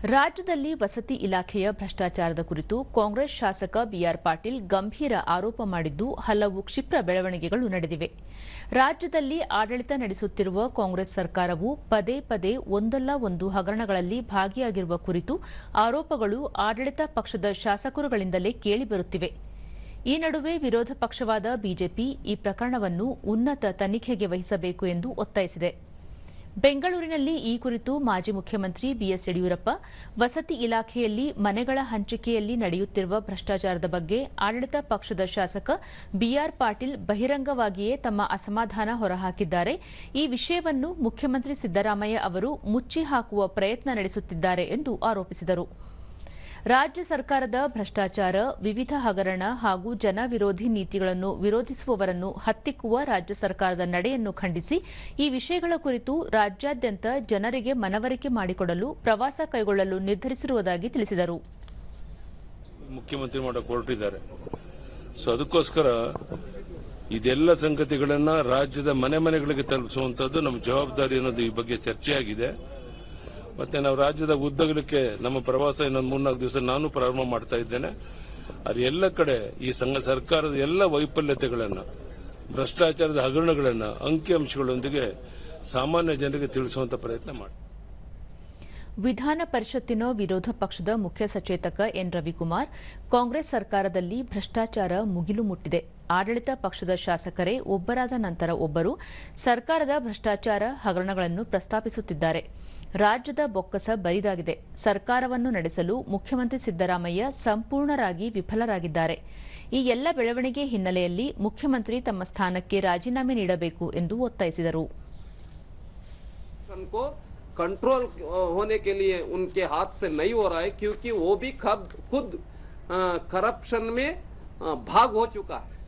ರಾಜ್ಯದಲ್ಲಿ ವಸತಿ ಇಲಾಖೆಯ ಭ್ರಷ್ಟಾಚಾರದ ಕುರಿತು ಕಾಂಗ್ರೆಸ್ ಶಾಸಕ ಬಿಆರ್ ಪಾಟೀಲ್ ಗಂಭೀರ ಆರೋಪ ಮಾಡಿದ್ದು ಹಲವು ಕ್ಷಿಪ್ರ ಬೆಳವಣಿಗೆಗಳು ನಡೆದಿವೆ. ರಾಜ್ಯದಲ್ಲಿ ಆಡಳಿತ ನಡೆಸುತ್ತಿರುವ ಕಾಂಗ್ರೆಸ್ ಸರ್ಕಾರವು ಪದೇ ಪದೇ ಒಂದಲ್ಲ ಒಂದು ಹಗರಣಗಳಲ್ಲಿ ಭಾಗಿಯಾಗಿರುವ ಕುರಿತು ಆರೋಪಗಳು ಆಡಳಿತ ಪಕ್ಷದ ಶಾಸಕರುಗಳಿಂದಲೇ ಕೇಳಿಬರುತ್ತಿವೆ. ಈ ನಡುವೆ ವಿರೋಧ ಪಕ್ಷವಾದ ಬಿಜೆಪಿ ಈ ಪ್ರಕರಣವನ್ನು ಉನ್ನತ ತನಿಖೆಗೆ ವಹಿಸಬೇಕು ಎಂದು ಒತ್ತಾಯಿಸಿದೆ. ಬೆಂಗಳೂರಿನಲ್ಲಿ ಈ ಕುರಿತು ಮಾಜಿ ಮುಖ್ಯಮಂತ್ರಿ ಬಿಎಸ್ ಯಡಿಯೂರಪ್ಪ ವಸತಿ ಇಲಾಖೆಯಲ್ಲಿ ಮನೆಗಳ ಹಂಚಿಕೆಯಲ್ಲಿ ನಡೆಯುತ್ತಿರುವ ಭ್ರಷ್ಟಾಚಾರದ ಬಗ್ಗೆ ಆಡಳಿತ ಪಕ್ಷದ ಶಾಸಕ ಬಿಆರ್ ಪಾಟೀಲ್ ಬಹಿರಂಗವಾಗಿಯೇ ತಮ್ಮ ಅಸಮಾಧಾನ ಹೊರಹಾಕಿದ್ದಾರೆ. ಈ ವಿಷಯವನ್ನು ಮುಖ್ಯಮಂತ್ರಿ ಸಿದ್ದರಾಮಯ್ಯ ಅವರು ಮುಚ್ಚಿ ಹಾಕುವ ಪ್ರಯತ್ನ ನಡೆಸುತ್ತಿದ್ದಾರೆ ಎಂದು ಆರೋಪಿಸಿದರು. ರಾಜ್ಯ ಸರ್ಕಾರದ ಭ್ರಷ್ಟಾಚಾರ, ವಿವಿಧ ಹಗರಣ ಹಾಗೂ ಜನವಿರೋಧಿ ನೀತಿಗಳನ್ನು ವಿರೋಧಿಸುವವರನ್ನು ಹತ್ತಿಕ್ಕುವ ರಾಜ್ಯ ಸರ್ಕಾರದ ನಡೆಯನ್ನು ಖಂಡಿಸಿ ಈ ವಿಷಯಗಳ ಕುರಿತು ರಾಜ್ಯಾದ್ಯಂತ ಜನರಿಗೆ ಮನವರಿಕೆ ಮಾಡಿಕೊಡಲು ಪ್ರವಾಸ ಕೈಗೊಳ್ಳಲು ನಿರ್ಧರಿಸಿರುವುದಾಗಿ ತಿಳಿಸಿದರು. ಮುಖ್ಯಮಂತ್ರಿ ಮಾಡಕ್ಕೆ ಹೊರಟಿದ್ದಾರೆ. ಅದಕ್ಕೋಸ್ಕರ ಇದೆಲ್ಲ ಸಂಗತಿಗಳನ್ನ ರಾಜ್ಯದ ಮನೆಗಳಿಗೆ ತಲುಪಿಸುವಂತದ್ದು ನಮ್ಮ ಜವಾಬ್ದಾರಿ ಅನ್ನೋದು ಈ ಬಗ್ಗೆ ಚರ್ಚೆಯಾಗಿದೆ. ಮತ್ತೆ ನಾವು ರಾಜ್ಯದ ಉದ್ದಗಲಕ್ಕೆ ನಮ್ಮ ಪ್ರವಾಸ ಇನ್ನೊಂದು 3-4 ದಿವಸ ನಾನು ಪ್ರಾರಂಭ ಮಾಡ್ತಾ ಇದ್ದೇನೆ. ಅದು ಎಲ್ಲ ಕಡೆ ಈ ಸರ್ಕಾರದ ಎಲ್ಲ ವೈಫಲ್ಯತೆಗಳನ್ನ, ಭ್ರಷ್ಟಾಚಾರದ ಹಗರಣಗಳನ್ನ ಅಂಕಿಅಂಶಗಳೊಂದಿಗೆ ಸಾಮಾನ್ಯ ಜನರಿಗೆ ತಿಳಿಸುವಂತ ಪ್ರಯತ್ನ ಮಾಡಿ. ವಿಧಾನ ಪರಿಷತ್ತಿನ ವಿರೋಧ ಪಕ್ಷದ ಮುಖ್ಯ ಸಚೇತಕ ಎನ್ ರವಿಕುಮಾರ್, ಕಾಂಗ್ರೆಸ್ ಸರ್ಕಾರದಲ್ಲಿ ಭ್ರಷ್ಟಾಚಾರ ಮುಗಿಲು ಮುಟ್ಟಿದೆ. ಆಡಳಿತ ಪಕ್ಷದ ಶಾಸಕರೇ ಒಬ್ಬರಾದ ನಂತರ ಒಬ್ಬರು ಸರ್ಕಾರದ ಭ್ರಷ್ಟಾಚಾರ ಹಗರಣಗಳನ್ನು ಪ್ರಸ್ತಾಪಿಸುತ್ತಿದ್ದಾರೆ. ರಾಜ್ಯದ ಬೊಕ್ಕಸ ಬರಿದಾಗಿದೆ. ಸರ್ಕಾರವನ್ನು ನಡೆಸಲು ಮುಖ್ಯಮಂತ್ರಿ ಸಿದ್ದರಾಮಯ್ಯ ಸಂಪೂರ್ಣರಾಗಿ ವಿಫಲರಾಗಿದ್ದಾರೆ. ಈ ಎಲ್ಲ ಬೆಳವಣಿಗೆ ಹಿನ್ನೆಲೆಯಲ್ಲಿ ಮುಖ್ಯಮಂತ್ರಿ ತಮ್ಮ ಸ್ಥಾನಕ್ಕೆ ರಾಜೀನಾಮೆ ನೀಡಬೇಕು ಎಂದು ಒತ್ತಾಯಿಸಿದರು. कंट्रोल होने के लिए उनके हाथ से नहीं हो रहा है, क्योंकि वो भी खुद करप्शन में भाग हो चुका है.